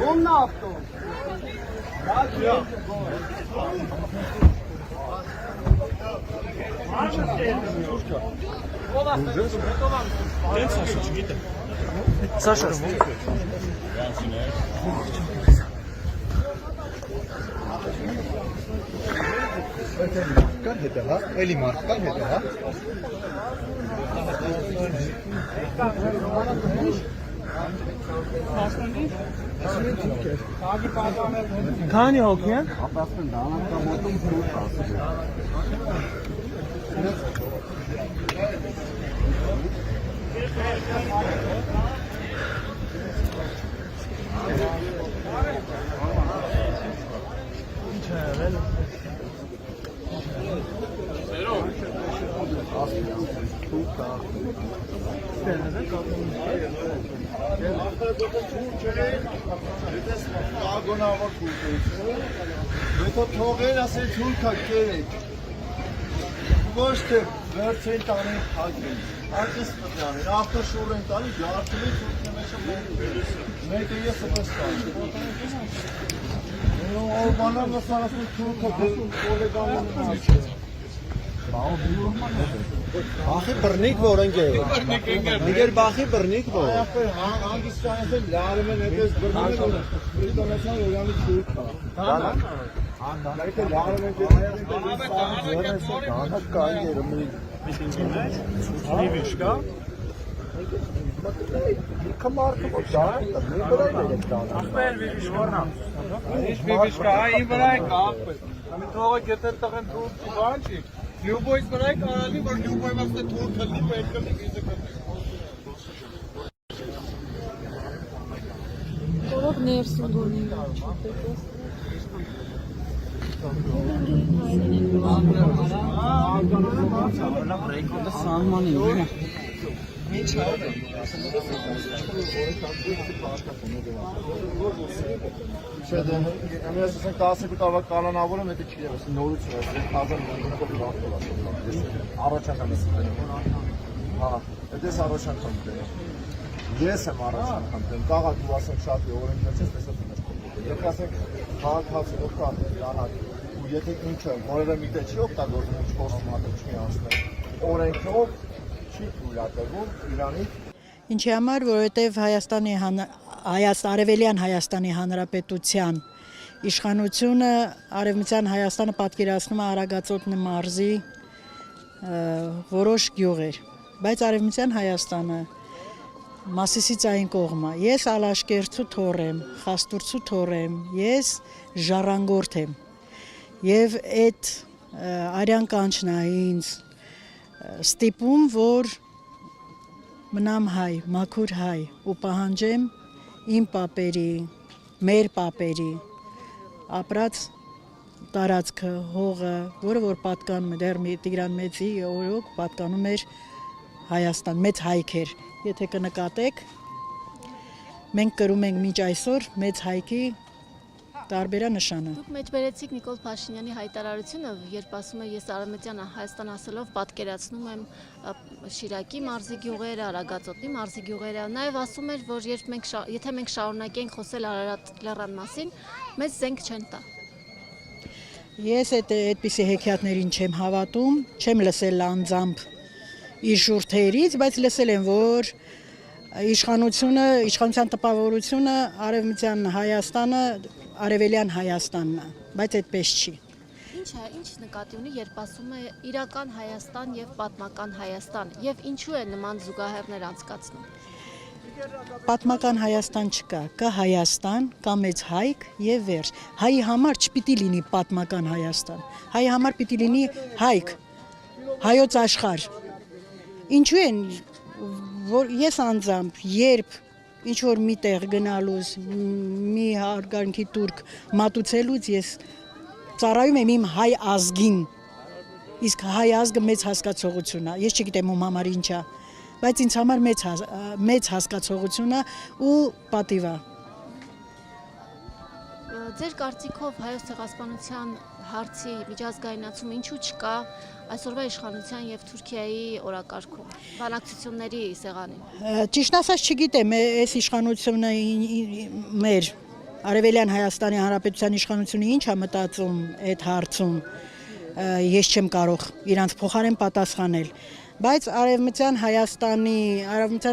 Он на авто. Саша. Կան հետը, հա, էլի մարդ կան հետը, հա։ Քանի հոգի են։ Ապաստան դանակա մոտում դուրս ասել։ Ագոնավոր քուլտուր։ Եթե թողեն ասել թուրքա կերեք։ Ոչ թե վերցեն տանեն փակեն։ Արտես մտնանեն, ավտոշոր են տանի, ջարդում են թուրքն մեջը մեկը ես պես տանի։ Օրբանան նստանասում թուրքը կոլեգանն Բախի բռնիկ որ ընկե։ Նիգեր բախի բռնիկ որ։ Հանգստանացել լարում են այդպես բռնիկ որ բրիտանացան օրանի չուք։ Հա։ Այդ լարում են դրանք կային երմի։ Լիվիշ կա։ Կամարքը ոչ դա, մի վրա է դառնում։ Ասպեր վիշ որնա։ Վիշ կա, ի վրա է կա։ Ամի թողը գետեր տղեն դու բան չի։ Любой избирай канали, но любой вас не тур кали, поэтому не вижу как. Որով ներսում գոնի Ամենասեն կասեպի կարող կանոնավոր եմ, դա չի եղես նորություն է, 1000 միլիոնով վաղ առաջ անգամ եմ դնում։ Հա, դա առաջ անգամ դնում։ Ես եմ առաջ անգամ դնում, կաղա դու ասենք շատ օրենք վերցես, տեսա դու ես։ Եթե ասենք քաղաքացի որ կա դանակ, ու եթե ինչը որևէ միտը չի օգտագործում, ինչ որ մատը չի անցնել, օրենքով չի թույլատրվում Իրանի Ինչի համար, որովհետև Արևելյան Հայաստանի Հանրապետության իշխանությունը Արևմտյան Հայաստանը պատկերացնում է Արագածոտնի մարզի որոշ գյուղեր, բայց Արևմտյան Հայաստանը Մասիսից այն կողմը, ես Ալաշկերտցու թոռ եմ, Խաստուրցու թոռ եմ, ես ժառանգորդ եմ եւ այդ արյան կանչն է ինձ ստիպում, որ մնամ հայ, մաքուր հայ ու պահանջեմ իմ պապերի, մեր պապերի ապրած տարածքը, հողը, որը որ պատկանում է դեռ Տիգրան Մեծի օրոք պատկանում էր Հայաստան, մեծ հայք էր, եթե կնկատեք, մենք կրում ենք մինչ այսօր մեծ հայքի տարբերանշանը։ Դուք մեջբերեցիք Նիկոլ Փաշինյանի հայտարարությունը, երբ ասում է ես Արևմտյան Հայաստան ասելով պատկերացնում եմ Շիրակի մարզի գյուղերը, Արագածոտնի մարզի գյուղերը, նաև ասում էր, որ եթե մենք շարունակենք խոսել Արարատ լեռան մասին, մեզ զենք չեն տա։ Ես այդպիսի հեքիաթներին չեմ հավատում, չեմ լսել անձամբ իր շուրթերից, բայց լսել եմ, որ իշխանության տպավորությունը Արևմտյան Հայաստանը Արևելյան Հայաստանն է, բայց այդպես չի։ Ինչ նկատի ունի, երբ ասում է իրական Հայաստան եւ պատմական Հայաստան, եւ ինչու է նման զուգահեռներ անցկացնում։ Պատմական Հայաստան չկա, կա Հայաստան, կա մեծ հայք եւ վերջ։ Հայի համար չպիտի լինի պատմական Հայաստան, հայի համար պիտի լինի հայք, հայոց աշխարհ։ Ինչու են, որ ես անձամբ, երբ ինչ որ մի տեղ գնալուց, մի հարգանքի տուրք մատուցելուց ես ծառայում եմ իմ հայ ազգին, իսկ հայ ազգը մեծ հասկացողություն է, ես չգիտեմ ում համար ինչ է, բայց ինձ համար մեծ հասկացողություն է ու պատիվ է։ Ձեր կարծիքով հայոց ցեղասպանության հարցի միջազգայնացում ինչու չկա այսօրվա իշխանության եւ Թուրքիայի օրակարգում, բանակցությունների սեղանին։ Ճիշտ ասած չգիտեմ, այս իշխանությունը մեր Արևելյան Հայաստանի Հանրապետության իշխանությունը ինչ է մտածում այդ հարցում, ես չեմ կարող իրանց փոխարեն պատասխանել, բայց Արևմտյան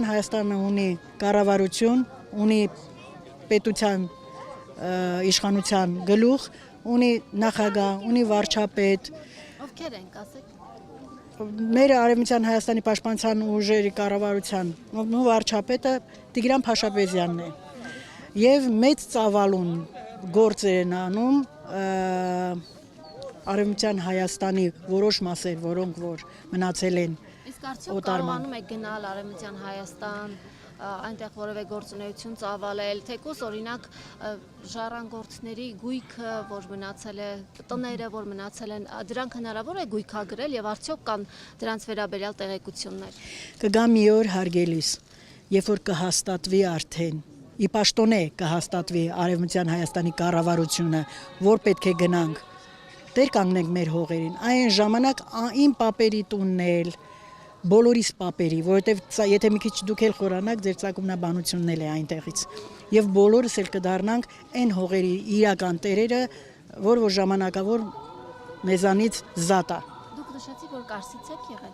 Հայաստանը ունի կառավարություն, ունի պետության իշխանության գլուխ, ունի նախագահ, ունի վարչապետ։ Ովքեր են, ասեք։ Մեր Արևմտյան Հայաստանի պաշտպանության ուժերի կառավարության վարչապետը Տիգրան Փաշապետյանն է։ Եվ մեծ ծավալուն գործեր են անում Արևմտյան Հայաստանի որոշ մասեր, որոնք որ մնացել են Իսկ արդյոք կարողանում եք գնալ Արևմտյան Հայաստան, այնտեղ որևէ գործունեություն ծավալել, թեկուզ օրինակ ժառանգորդների գույքը, որ մնացել է, տները, որ մնացել են, դրանք հնարավոր է գույքագրել եւ արդյոք կան դրանց վերաբերյալ տեղեկություններ։ Կգա մի օր հարգելիս, երբ որ կհաստատվի արդեն, ի պաշտոնե կհաստատվի Արևմտյան Հայաստանի կառավարությունը, որ պետք է գնանք, տեր կանգնենք մեր հողերին, այն ժամանակ իմ պապերի տունն էլ, բոլորիս պապերի, որովհետև եթե մի քիչ դուք էլ խորանաք, ձեր ծագումնաբանությունն էլ է այնտեղից։ Եվ բոլորս էլ կդառնանք այն հողերի իրական տերերը, որ ժամանակավոր մեզանից զատ է։ Դուք նշեցիք, որ Կարսից եք եղել։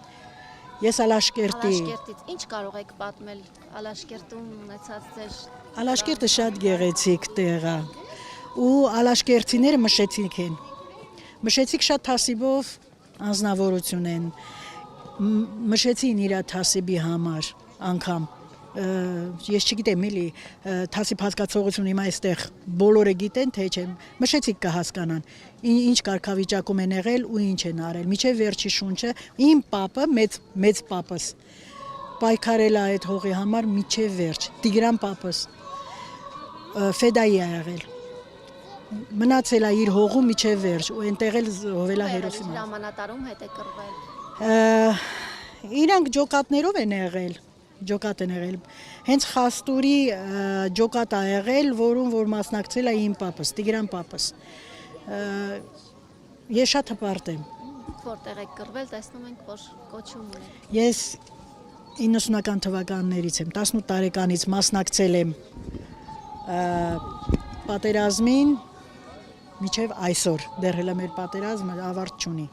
Ես Ալաշկերտի։ Ալաշկերտից ինչ կարող եք պատմել Ալաշկերտում ունեցած ձեր։ Ալաշկերտը շատ գեղեցիկ տեղ է։ Ու ալաշկերտիները մշեցիկ են։ Մշեցիկ շատ թասիբով անձնավորություն են։ Մշեցին իր թասիբի համար անգամ ես չգիտեմ էլի թասիբ հասկացողություն հիմա այստեղ բոլորը գիտեն թե չէ մշեցիկ կհասկանան ինչ կարգավիճակում են եղել ու ինչ են արել միջև վերջի շունչը իմ պապը մեծ պապս պայքարել է այդ հողի համար միջև վերջ Տիգրան պապս ֆեդայի է եղել մնացել է իր հողում միջև վերջ ու այնտեղ էլ զոհվել է հերոսի համար ժամանատարում հետ է կռվել Իրանք ջոկատներով են եղել, ջոկատ են եղել, հենց խաստուրի ջոկատ է եղել, որում որ մասնակցել է իմ պապս, Տիգրան պապս, ես շատ հպարտ եմ։ Որտեղ եք կռվել, տեսնում ենք, որ կոչում ունեք։ Ես 90-ական թվականներից եմ, 18 տարեկանից մասնակցել եմ պատերազմին, միջև այսօր, դեռ հելը մեր պատերազմը ավարտ չունի։